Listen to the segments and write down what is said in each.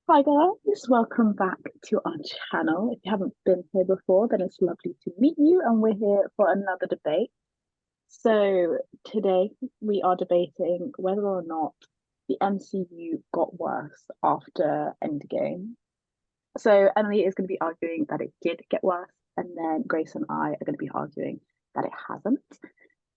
Hi guys, welcome back to our channel. If you haven't been here before, then it's lovely to meet you, and we're here for another debate. So today we are debating whether or not the MCU got worse after Endgame. So Emily is going to be arguing that it did get worse, and then Grace and I are going to be arguing that it hasn't.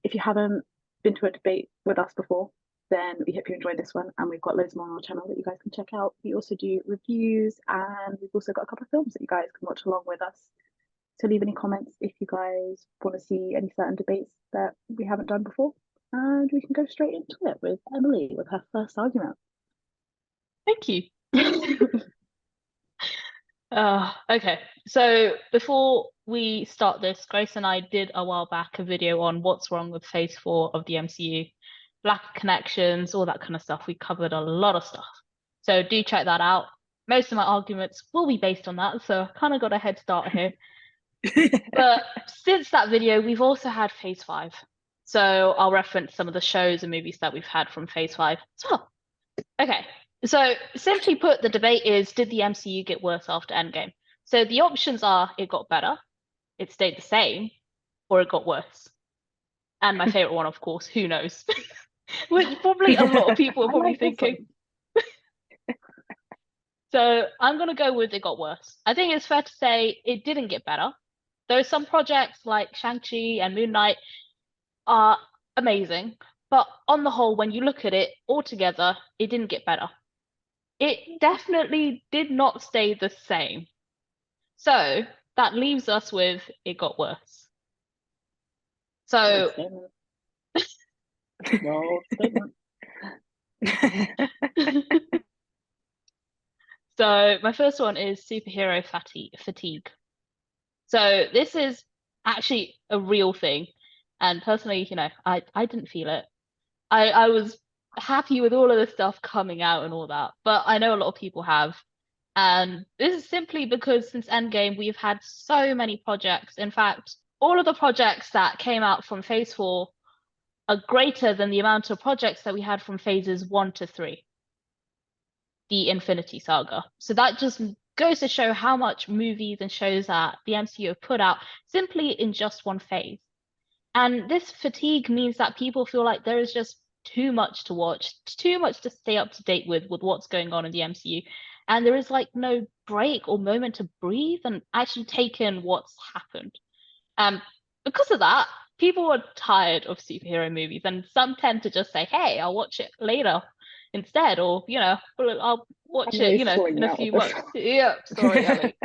If you haven't been to a debate with us before, then we hope you enjoyed this one. And we've got loads more on our channel that you guys can check out. We also do reviews, and we've also got a couple of films that you guys can watch along with us. So leave any comments if you guys want to see any certain debates that we haven't done before. And we can go straight into it with Emily with her first argument. Thank you. Okay, so before we start this, Grace and I did a while back a video on what's wrong with Phase 4 of the MCU, lack of connections, all that kind of stuff. We covered a lot of stuff. So do check that out. Most of my arguments will be based on that, so I kind of got a head start here. But since that video, we've also had Phase 5. So I'll reference some of the shows and movies that we've had from Phase 5 as well. Okay, so simply put, the debate is, did the MCU get worse after Endgame? So the options are it got better, it stayed the same, or it got worse. And my favorite one, of course, who knows? Which probably a lot of people are I probably like this thinking. So I'm going to go with it got worse. I think it's fair to say it didn't get better. Though some projects like Shang-Chi and Moon Knight are amazing. But on the whole, when you look at it all together, it didn't get better. It definitely did not stay the same. So that leaves us with it got worse. Bold So statement. Bold statement. so my first one is superhero fatigue. So this is actually a real thing. And personally, I didn't feel it. I was happy with all of the stuff coming out and all that, but I know a lot of people have. And this is simply because since Endgame, we've had so many projects. In fact, all of the projects that came out from Phase 4 are greater than the amount of projects that we had from phases 1 to 3, the Infinity Saga. So that just goes to show how much movies and shows that the MCU have put out simply in just one phase. And this fatigue means that people feel like there is just too much to watch, too much to stay up to date with what's going on in the MCU. And there is like no break or moment to breathe and actually take in what's happened. Um, because of that, people are tired of superhero movies, and some tend to just say, "Hey, I'll watch it later instead," or I'll watch it, Emily's calling in you a out few with this months. Yeah, sorry, Ellie.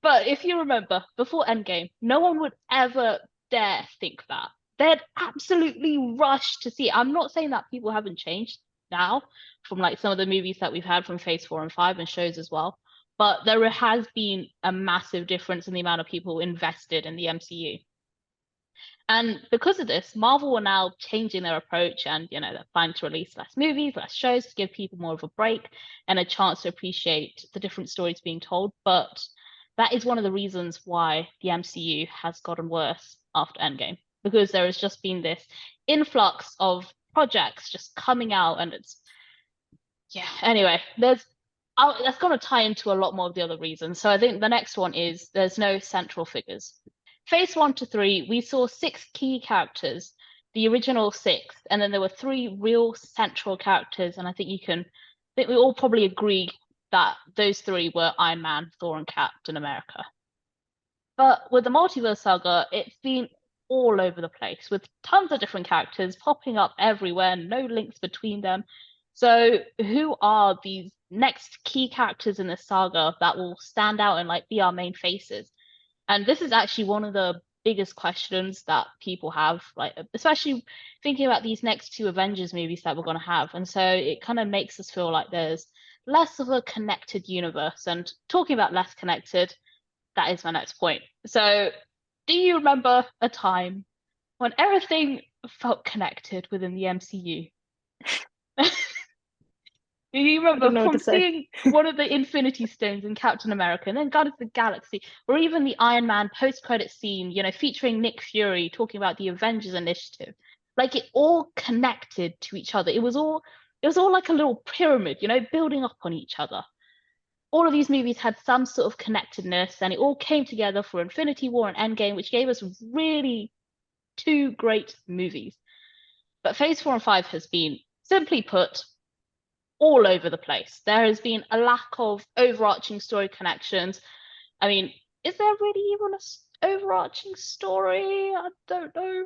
But if you remember, before Endgame, no one would ever dare think that. They'd absolutely rush to see it. I'm not saying that people haven't changed now from like some of the movies that we've had from Phase 4 and 5 and shows as well. But there has been a massive difference in the amount of people invested in the MCU. And because of this, Marvel are now changing their approach and, they're planning to release less movies, less shows to give people more of a break and a chance to appreciate the different stories being told. But that is one of the reasons why the MCU has gotten worse after Endgame, because there has just been this influx of projects just coming out, and anyway, that's going to tie into a lot more of the other reasons. So I think the next one is there's no central figures. Phase 1 to 3, we saw 6 key characters, the original 6, and then there were 3 real central characters, and I think we all probably agree that those 3 were Iron Man, Thor, and Captain America. But with the Multiverse Saga, it's been all over the place with tons of different characters popping up everywhere, no links between them. So who are these next key characters in this saga that will stand out and like be our main faces? And this is actually one of the biggest questions that people have, like especially thinking about these next 2 Avengers movies that we're going to have. And so it kind of makes us feel like there's less of a connected universe. And talking about less connected, that is my next point. So, do you remember a time when everything felt connected within the MCU? Do you I don't remember know what to from say. seeing one of the Infinity Stones in Captain America and then Guardians of the Galaxy, or even the Iron Man post-credit scene, featuring Nick Fury talking about the Avengers initiative? Like it all connected to each other. It was all it was all like a little pyramid, building up on each other. All of these movies had some sort of connectedness, and it all came together for Infinity War and Endgame, which gave us really two great movies. But Phase 4 and 5 has been, simply put, all over the place. There has been a lack of overarching story connections. I mean, is there really even an overarching story? I don't know.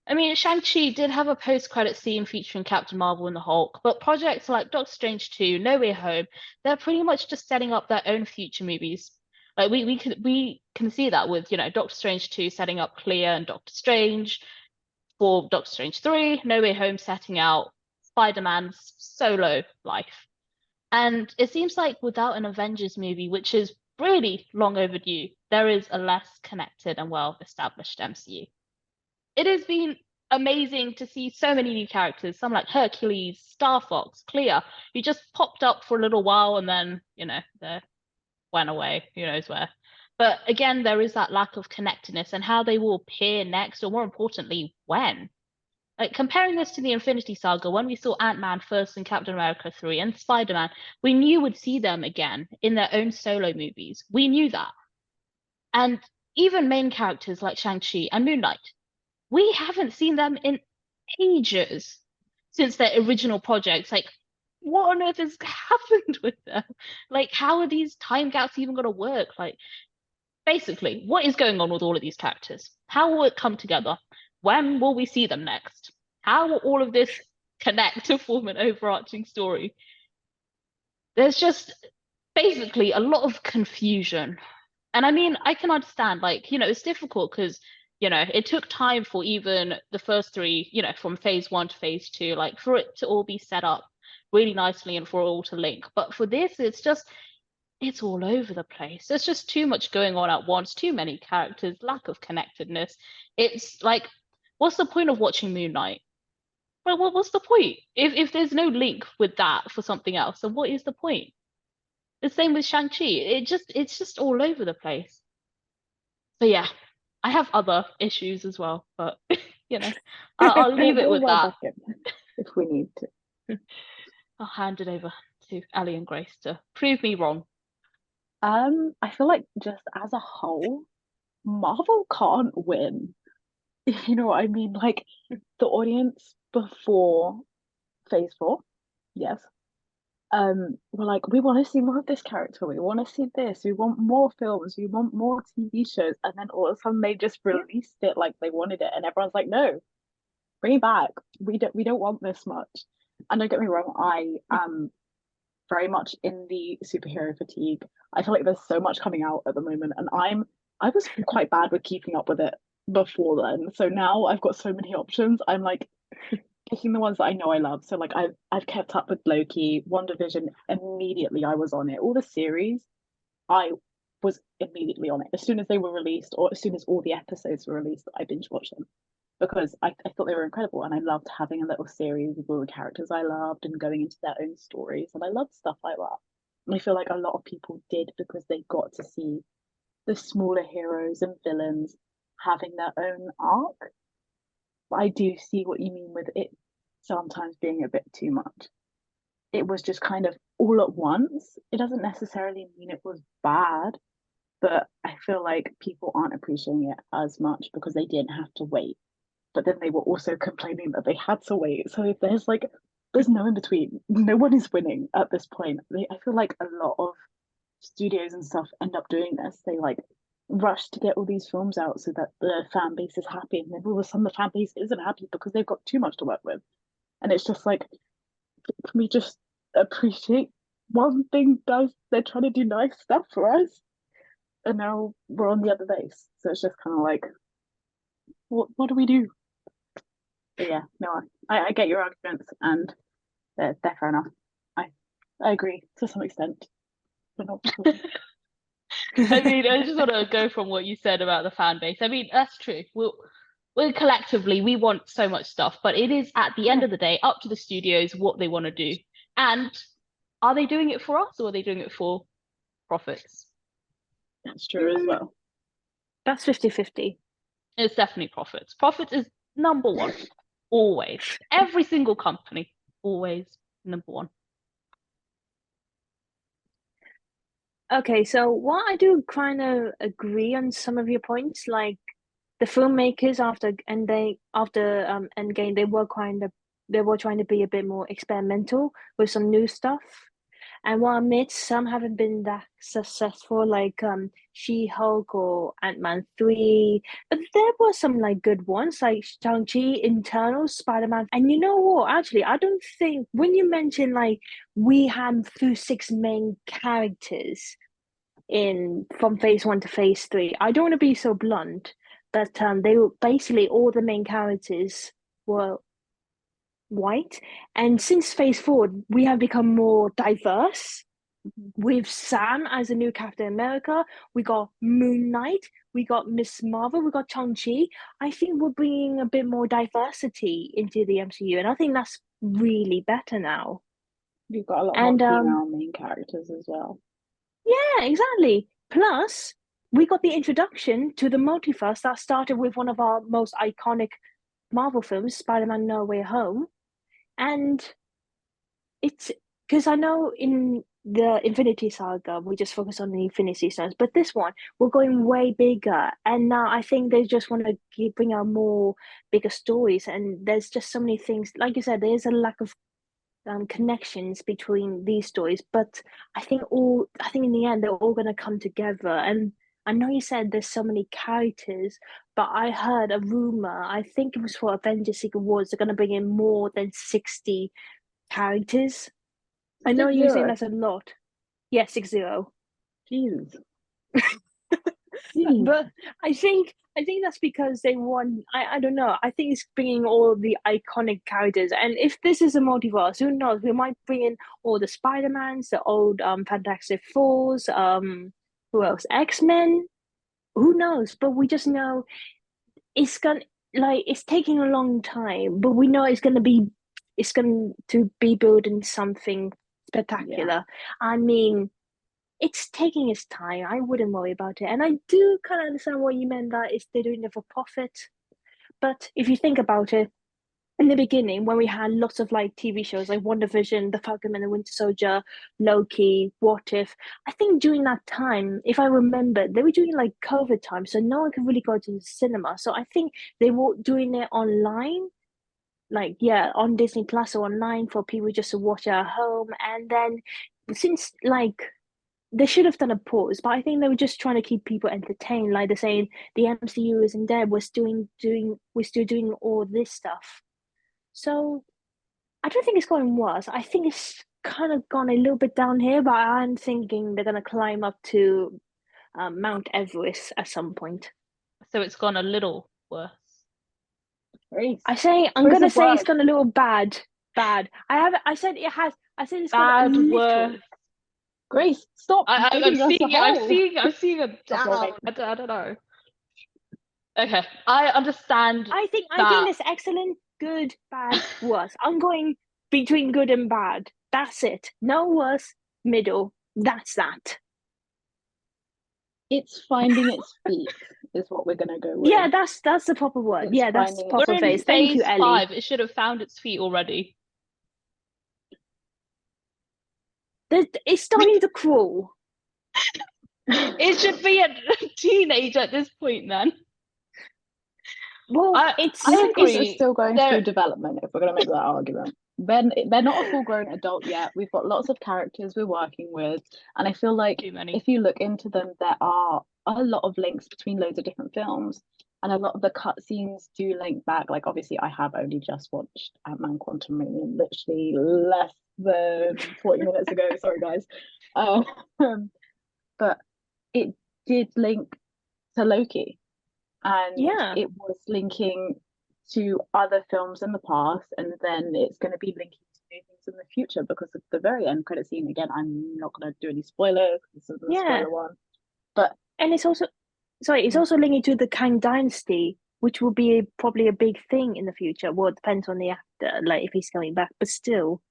I mean, Shang-Chi did have a post-credit scene featuring Captain Marvel and the Hulk, but projects like Doctor Strange 2, No Way Home, they're pretty much just setting up their own future movies. Like we can see that with, Doctor Strange 2 setting up Clea and Doctor Strange, for Doctor Strange 3, No Way Home setting out Spider-Man's solo life. And it seems like without an Avengers movie, which is really long overdue, there is a less connected and well-established MCU. It has been amazing to see so many new characters, some like Hercules, Star Fox, Clea, who just popped up for a little while and then, they went away, who knows where. But again, there is that lack of connectedness and how they will appear next, or more importantly, when. Like comparing this to the Infinity Saga, when we saw Ant-Man first and Captain America 3 and Spider-Man, we knew we'd see them again in their own solo movies. We knew that. And even main characters like Shang-Chi and Moon Knight, we haven't seen them in ages since their original projects. Like, what on earth has happened with them? Like, how are these time gaps even going to work? Like, basically, what is going on with all of these characters? How will it come together? When will we see them next? How will all of this connect to form an overarching story? There's just basically a lot of confusion. And I mean, I can understand, like, it's difficult because, it took time for even the first three, from phase 1 to phase 2, like, for it to all be set up really nicely and for it all to link. But for this, it's all over the place. There's just too much going on at once, too many characters, lack of connectedness. It's like, what's the point of watching Moon Knight? Well, what's the point? If there's no link with that for something else, then what is the point? The same with Shang-Chi. It's just all over the place. So yeah, I have other issues as well, but I'll leave it We'll with run that. back in if we need to. I'll hand it over to Ali and Grace to prove me wrong. I feel like just as a whole, Marvel can't win. If you know what I mean. Like the audience before Phase 4, yes. We're like, we want to see more of this character, we want to see this, we want more films, we want more TV shows, and then all of a sudden they just released it like they wanted it, and everyone's like, no, bring it back. We don't want this much. And don't get me wrong, I am very much in the superhero fatigue. I feel like there's so much coming out at the moment, and I was quite bad with keeping up with it before then. So now I've got so many options. I'm like picking the ones that I know I love. So like I've kept up with Loki, WandaVision, immediately I was on it. All the series, I was immediately on it. As soon as they were released, or as soon as all the episodes were released, I binge watched them because I thought they were incredible, and I loved having a little series with all the characters I loved and going into their own stories, and I loved stuff like that. And I feel like a lot of people did because they got to see the smaller heroes and villains having their own arc. But I do see what you mean with it sometimes being a bit too much. It was just kind of all at once. It doesn't necessarily mean it was bad, but I feel like people aren't appreciating it as much because they didn't have to wait. But then they were also complaining that they had to wait. So if there's no in between. No one is winning at this point. I feel like a lot of studios and stuff end up doing this. They like rush to get all these films out so that the fan base is happy, and then all of a sudden the fan base isn't happy because they've got too much to work with. And it's just like, can we just appreciate one thing does they're trying to do nice stuff for us, and now we're on the other base. So it's just kind of like, what do we do? But yeah, no, I get your arguments, and they're fair enough. I I agree to some extent, but not fully. I mean, I just want to go from what you said about the fan base. I mean, that's true. We're collectively, we want so much stuff, but it is at the end Yeah, of the day up to the studios what they want to do. And are they doing it for us or are they doing it for profits? that's true as well. That's 50-50. It's definitely profits. Profits is number one, always. Every single company, always. number one. Okay, so while I do kind of agree on some of your points, like the filmmakers after Endgame, they were trying to be a bit more experimental with some new stuff. And while I admit some haven't been that successful, like She-Hulk or Ant-Man 3, but there were some like good ones, like Shang-Chi, Internal, Spider-Man. And you know what? Actually, I don't think when you mention like we had through six main characters in from phase one to phase three, I don't want to be so blunt, but they were basically all the main characters were white. And since phase four, we have become more diverse with Sam as a new Captain America. We got Moon Knight, we got Miss Marvel, we got Shang-Chi. I think we're bringing a bit more diversity into the MCU, and I think that's really better now. We've got a lot more And female main characters as well. yeah, exactly. Plus, we got the introduction to the multiverse that started with one of our most iconic Marvel films, Spider-Man No Way Home. And it's because I know in the Infinity Saga, we just focus on the Infinity Stones, but this one, we're going way bigger. And now I think they just want to bring out more bigger stories. And there's just so many things. Like you said, there's a lack of connections between these stories, but I think in the end they're all going to come together. And I know you said there's so many characters, but I heard a rumor, I think it was for Avengers Secret Wars, they're going to bring in more than 60 characters. I know you're saying 6-0. that's a lot. Yeah, 60. Jesus. Jeez. But I think that's because they want. I don't know. I think it's bringing all the iconic characters, and if this is a multiverse, who knows? We might bring in all the Spider-Mans, the old Fantastic Fours, who else? X-Men. Who knows? But we just know it's gonna like it's taking a long time, but we know it's going to be building something spectacular. I mean, it's taking its time. I wouldn't worry about it. And I do kind of understand what you meant that it's they're doing it for profit. But if you think about it, in the beginning, when we had lots of like TV shows like WandaVision, The Falcon and the Winter Soldier, Loki, What If, I think during that time, if I remember, they were doing like COVID time, so no one could really go to the cinema. So I think they were doing it online, like yeah, on Disney Plus or online for people just to watch at home. And then since like they should have done a pause, but I think they were just trying to keep people entertained. Like they're saying the MCU isn't dead. We're still doing all this stuff. So I don't think it's going worse. I think it's kind of gone a little bit down here, but I'm thinking they're gonna climb up to Mount Everest at some point. So it's gone a little worse. Grace. I'm Choice gonna of say it's words. gone a little bad. Bad. I said it has. I said it's gone a Bad, little. worse. Grace, stop I'm digging us seeing a it. I'm hole. seeing a Stop down. laughing. I don't know. Okay, I understand I think that. there's excellent, good, bad, worse. I'm going between good and bad. That's it. No worse, middle. That's that. It's finding its feet is what we're gonna go with. Yeah, that's the proper word. It's Yeah, that's finding its proper We're in phrase. Thank you, phase Ellie. 5. It should have found its feet already. It's starting to crawl. It should be a teenage at this point, then. Well, I Teenagers are agree. still going They're- through development, if we're going to make that argument. They're not a full-grown adult yet. We've got lots of characters we're working with, and I feel like Too many. if you look into them, there are a lot of links between loads of different films, and a lot of the cutscenes do link back. Like, obviously, I have only just watched Ant-Man Quantumanium literally less than 40 minutes ago. Sorry, guys. But it did link to Loki, and yeah. it was linking to other films in the past, and then it's going to be linking to new things in the future because of the very end credit scene. Again, I'm not going to do any spoilers because this is the Yeah. spoiler one, but And it's also linking to the Kang Dynasty, which will be probably a big thing in the future. Well, it depends on the actor, like if he's coming back, but still.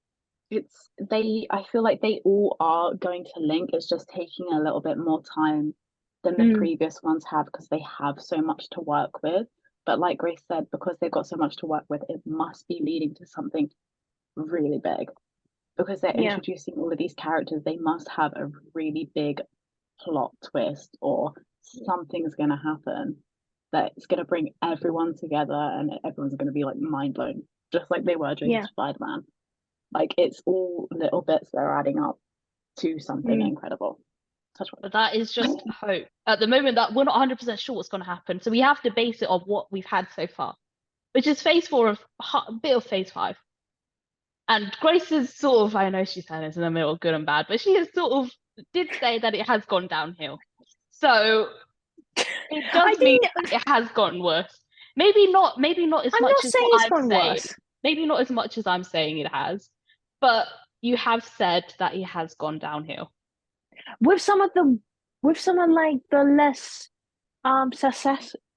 I feel like they all are going to link. It's just taking a little bit more time than the previous ones have because they have so much to work with. But like Grace said, because they've got so much to work with, it must be leading to something really big. because they're Yeah. introducing all of these characters, they must have a really big plot twist or something's going to happen that's going to bring everyone together and everyone's going to be like mind blown, just like they were during Yeah. Spider-Man. Like it's all little bits that are adding up to something incredible. But that is just hope. At the moment, that we're not 100% sure what's going to happen, so we have to base it on what we've had so far, which is Phase 4 of a bit of Phase 5. And Grace is sort of, I know she said it's in the middle of good and bad, but she is sort of did say that it has gone downhill. So it does mean it has gotten worse. Maybe not as I'm much not as saying what it's I'm gone saying. worse. Maybe not as much as I'm saying it has, but you have said that it has gone downhill. With some of like the less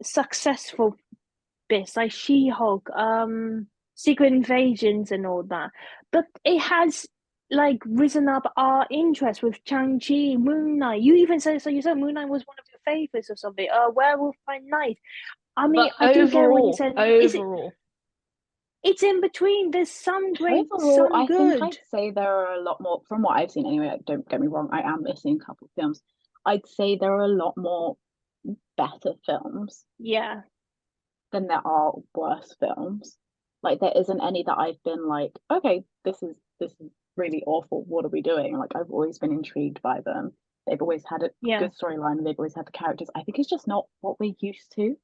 successful bits, like She-Hulk, Secret Invasions and all that. But it has like risen up our interest with Shang-Chi, Moon Knight. You even said so. You said Moon Knight was one of your favorites or something. Werewolf by Night. I mean, But I do get what you said. It's in between. There's some great, Overall, some I good. think I'd say there are a lot more, from what I've seen anyway, like, don't get me wrong, I am missing a couple of films. I'd say there are a lot more better films Yeah. than there are worse films. Like there isn't any that I've been like, okay, this is really awful. What are we doing? Like I've always been intrigued by them. They've always had a good storyline. They've always had the characters. I think it's just not what we're used to.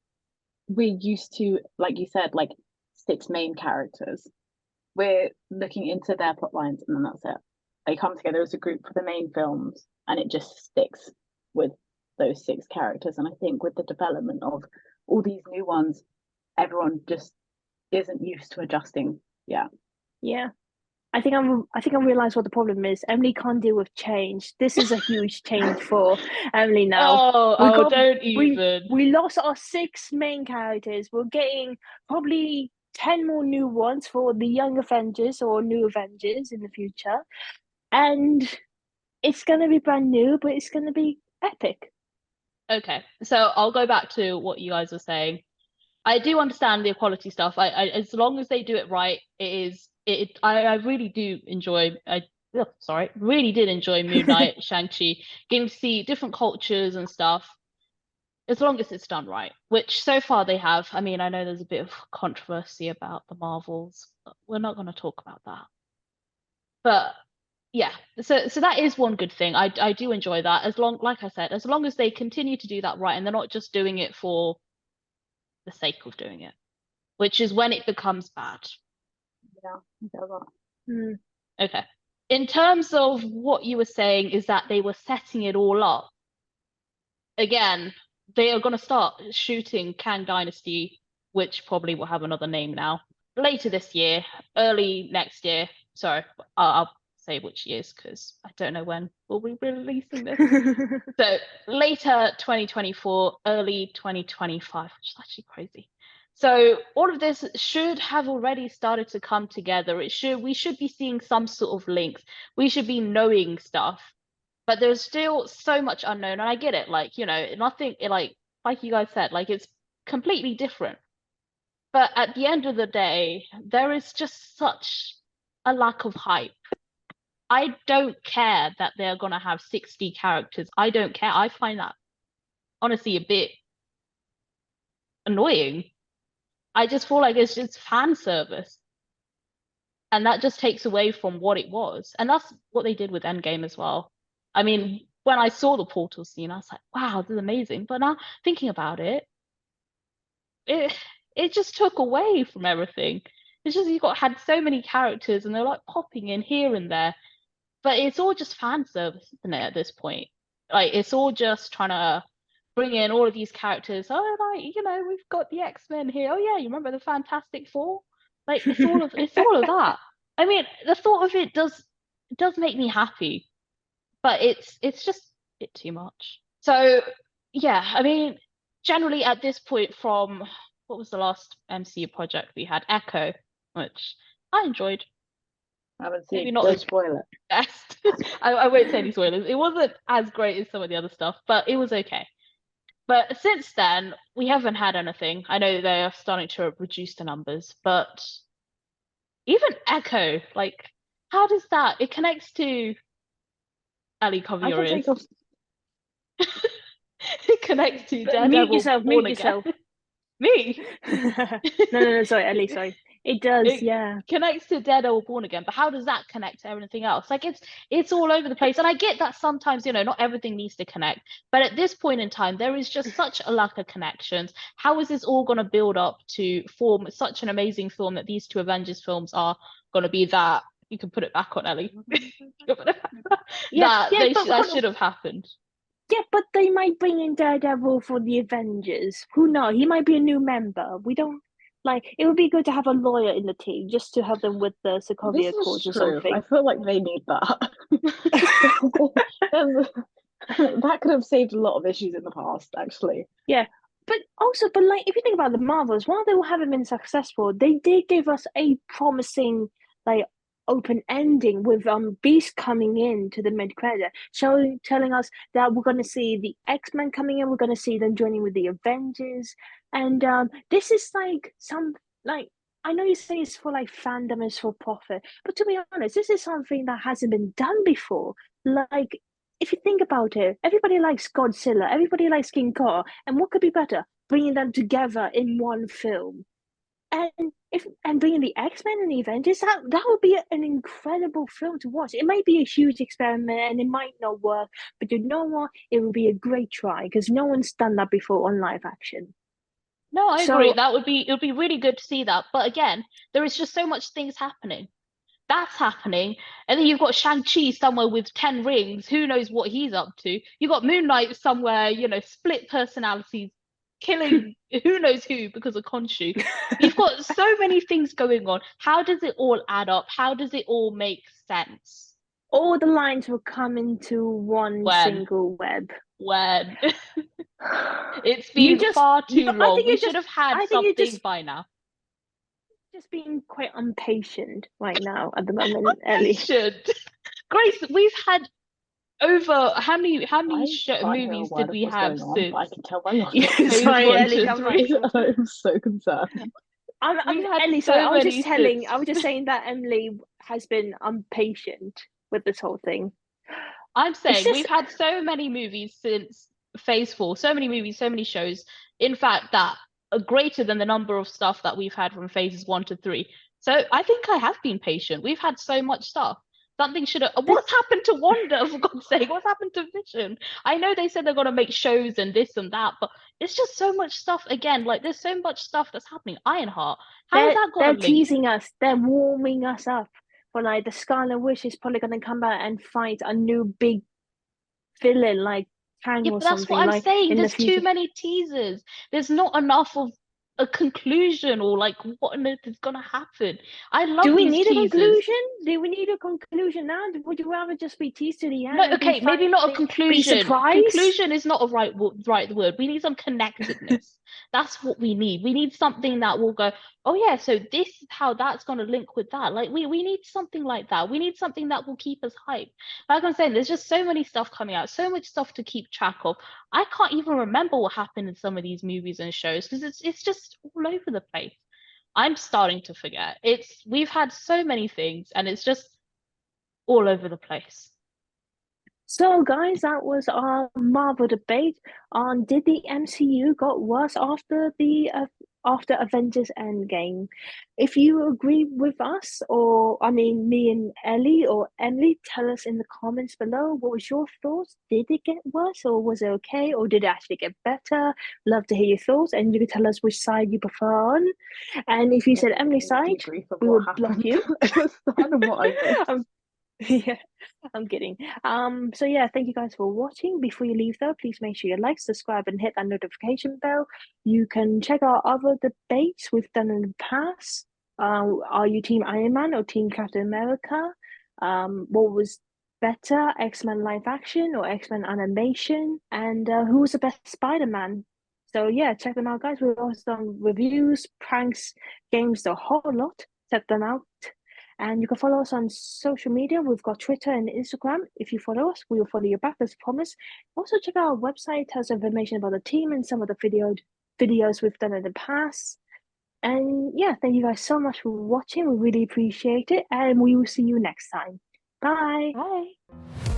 We're used to, like you said, like 6 main characters. We're looking into their plot lines and then that's it. They come together as a group for the main films and it just sticks with those 6 characters. And I think with the development of all these new ones, everyone just isn't used to adjusting. Yeah. I think I realized what the problem is. Emily can't deal with change. This is a huge change for Emily now. Don't even. We lost our 6 main characters. We're getting probably 10 more new ones for the young Avengers or new Avengers in the future. And it's gonna be brand new, but it's gonna be epic. Okay, so I'll go back to what you guys were saying. I do understand the equality stuff. I as long as they do it right, I really do enjoy. Really did enjoy Moon Knight, Shang-Chi, getting to see different cultures and stuff. As long as it's done right, which so far they have. I mean, I know there's a bit of controversy about the Marvels, but we're not going to talk about that. But yeah, so that is one good thing. I do enjoy that. Like I said, as long as they continue to do that right and they're not just doing it for the sake of doing it, which is when it becomes bad. Yeah. Okay. In terms of what you were saying is that they were setting it all up. Again, they are going to start shooting Kang Dynasty, which probably will have another name now, later this year, early next year. Sorry, I'll say which years because I don't know when we'll be releasing this. So later 2024, early 2025, which is actually crazy. So all of this should have already started to come together. We should be seeing some sort of links. We should be knowing stuff. But there's still so much unknown, and I get it. Like, nothing like you guys said, like it's completely different. But at the end of the day, there is just such a lack of hype. I don't care that they're gonna have 60 characters. I don't care. I find that honestly a bit annoying. I just feel like it's just fan service. And that just takes away from what it was. And that's what they did with Endgame as well. I mean, when I saw the portal scene, I was like, wow, this is amazing. But now thinking about it, it just took away from everything. It's just had so many characters and they're like popping in here and there. But it's all just fan service, isn't it, at this point? Like it's all just trying to bring in all of these characters. Oh, like, we've got the X-Men here. Oh yeah, you remember the Fantastic Four? Like it's all of that. I mean, the thought of it does make me happy, but it's just a bit too much. So yeah, I mean, generally at this point, from what was the last MCU project we had? Echo, which I enjoyed. I haven't seen. Maybe not Don't as spoil it. best. I won't say any spoilers. It wasn't as great as some of the other stuff, but it was okay. But since then, we haven't had anything. I know they are starting to reduce the numbers, but even Echo, like How does that? It connects to Ali, cover I your can ears. think of It connects to Mute Daredevil yourself. Born Mute Again. yourself. Me. No. Sorry, Ellie. Sorry. It does. It Yeah. connects to Daredevil Born Again, but how does that connect to everything else? Like it's all over the place. And I get that sometimes, not everything needs to connect. But at this point in time, there is just such a lack of connections. How is this all going to build up to form such an amazing film that these two Avengers films are going to be that? You can put it back on, Ellie. Yeah. That should have happened. Yeah, but they might bring in Daredevil for the Avengers. Who knows? He might be a new member. We don't like. It would be good to have a lawyer in the team just to help them with the this Sokovia is Accords or true. something. I feel like they need that. That could have saved a lot of issues in the past, actually. Yeah, but like if you think about the Marvels, while they haven't been successful, they did give us a promising like open ending with Beast coming in to the mid credit, telling us that we're going to see the X-Men coming in, we're going to see them joining with the Avengers, and this is like some like. I know you say it's for like fandom, it's for profit, but to be honest, this is something that hasn't been done before. Like if you think about it, everybody likes Godzilla, everybody likes King Kong, and what could be better? Bringing them together in one film, and bringing the X-Men and the Avengers, that would be an incredible film to watch. It might be a huge experiment and it might not work, but you know what? It would be a great try because no one's done that before on live action. No, I agree. So It would be really good to see that. But again, there is just so much things happening. That's happening. And then you've got Shang-Chi somewhere with 10 rings. Who knows what he's up to? You've got Moon Knight somewhere, split personalities, killing who knows who because of Khonshu. You've got so many things going on. How does it all add up? How does it all make sense? all the lines will come into one When? single web. When? It's You been just, far you, too I long. think We you should just, have had I think you something by now. just being quite impatient right now at the moment, Ellie. Should. Grace, we've had over how many I can't hear a movies did word of we what's have going on, since but I can tell by your phase Sorry, one Ellie, to come back. three? I'm so concerned. We've had Ellie, so sorry, I was many just telling, since. I was just saying that Emily has been impatient with this whole thing. I'm It's saying just, we've had so many movies since phase four, so many movies, so many shows. In fact, that are greater than the number of stuff that we've had from phases one to three. So I think I have been patient. We've had so much stuff. Something should have. What's happened to Wanda, for God's sake? What's happened to Vision? I know they said they're going to make shows and this and that, but it's just so much stuff again. Like there's so much stuff that's happening. Ironheart. How is that going they're to link? teasing us, they're warming us up for like the Scarlet Witch is probably going to come back and fight a new big villain like Kang Yeah, or but that's what something I'm like saying. in the There's too future. many teasers. There's not enough of a conclusion or like what on earth is gonna happen. I love Do we these need a teasers. conclusion? Do we need a conclusion now? Would you rather just be teased to the No, end and be okay, maybe fine, not a be conclusion. surprised? Conclusion is not a right word. We need some connectedness. That's what we need. We need something that will go, oh yeah, so this is how that's gonna link with that. Like we need something like that. We need something that will keep us hyped. Like I'm saying, there's just so many stuff coming out, so much stuff to keep track of. I can't even remember what happened in some of these movies and shows because it's just all over the place. I'm starting to forget. We've had so many things and it's just all over the place. So, guys, that was our Marvel debate on did the MCU got worse after the after Avengers Endgame. If you agree with us, or I mean, me and Ellie or Emily, tell us in the comments below. What was your thoughts? Did it get worse, or was it okay, or did it actually get better? Love to hear your thoughts, and you can tell us which side you prefer on. And if you said Emily's side, Debrief of we what will block happened you. and what I missed. Yeah, I'm kidding. So yeah, thank you guys for watching. Before you leave though, please make sure you like, subscribe, and hit that notification bell. You can check out other debates we've done in the past. Are you Team Iron Man or Team Captain America? What was better, X-Men live action or X-Men animation? And who was the best Spider-Man? So yeah, check them out, guys. We've also done reviews, pranks, games, the whole lot. Check them out. And you can follow us on social media. We've got Twitter and Instagram. If you follow us, we will follow you back as promised. Also, check out our website, it has information about the team and some of the videos we've done in the past. And yeah, thank you guys so much for watching. We really appreciate it, and we will see you next time. Bye. Bye.